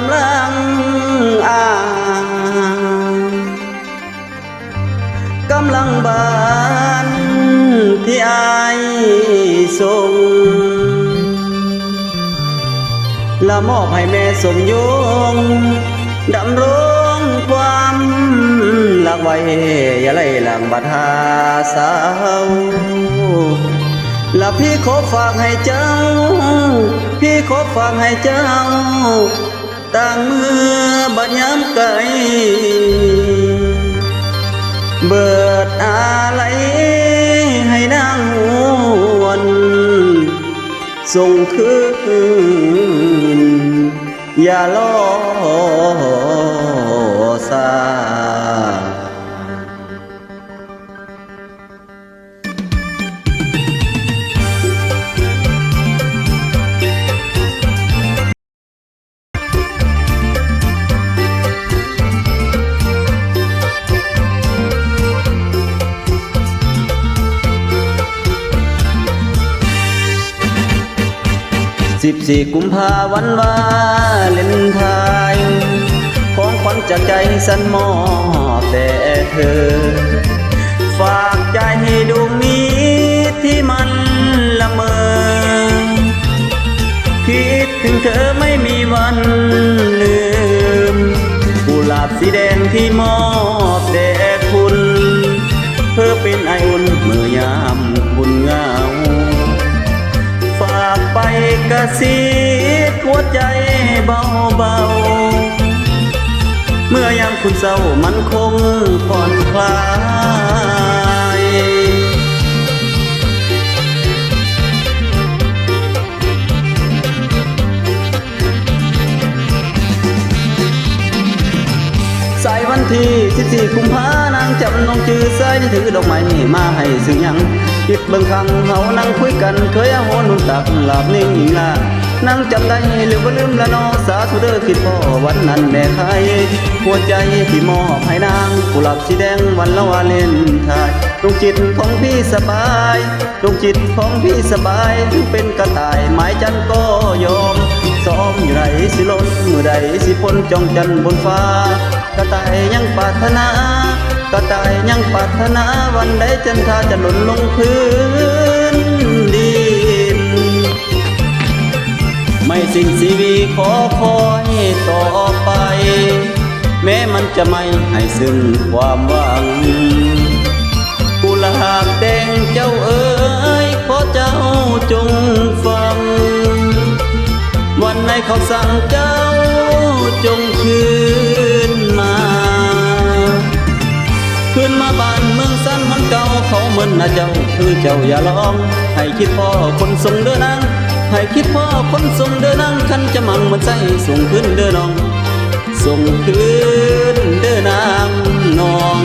ำลังอ่างกำลังบานที่อายส่งละมอบให้แม่สมยงดำรงความหลักไว้อย่าไล่หลังบัดหาสาวและพี่ขอฝากให้เจ้าพี่ขอฝากให้เจ้าตั้งมือบัดย้ำไกลเบิดอะไรให้นางหวนส่งคืนอย่าล้อซา14 กุมภาพันธ์วาเลนไทน์ของขวัญจากใจสันมอบแต่เธอฝากใจให้ดวงนี้ที่มันละเมอคิดถึงเธอไม่มีวันลืมกุหลาบสีแดงที่มอบแด่คุณเพื่อเป็นไออุ่นเมื่อยามบุญเหงาฝากไปกระซิบหัวใจเบาๆเมื่อยามคุณเศร้ามันคงผ่อนคลายสายวันที่14 กุมภานางจำนงจื้อสายถือดอกไม้มาให้สื่อยังคิดเบิ่งครั้งเฮานั่งคุยกันเคยอาโหนนุ่นตักหลับนิ่งลานั่งจำได้หรือว่าลืมละนอสาธุเด้อคิดพ่อวันนั้นแม่ไทยหัวใจที่มอบให้นางกุหลาบสีแดงวันละวาเลนไทน์ดวงจิตของพี่สบายดวงจิตของพี่สบายถึงเป็นกระต่ายหมายจันก็ยอมซ้อมอยู่ไหนสิล้นเมื่อใดสิพ้นจ้องจันบนฟ้ากระต่ายยังปรารถนากระต่ายยังปรารถนาวันใดจันทราจะหล่นลงพื้นดินไม่สิ้นชีวิตขอคอยต่อไปแม้มันจะไม่ให้ซึ่งความหวังกุหลาบแดงเจ้าเอ๋ยขอเจ้าจงฟังวันไหนเขาสั่งเจ้าจงคืนมาขึ้นมาบ้านเมืองสั้นมันเก่าเขาเหมือนนะเจ้าคือเจ้าอย่าลองให้คิดพ่อคนทรงเด้อนางให้คิดพ่อคนทรงเด้อนางคันจะมั่งมันใจส่งคืนเด้อน้องส่งคืนเด้อนางน้อง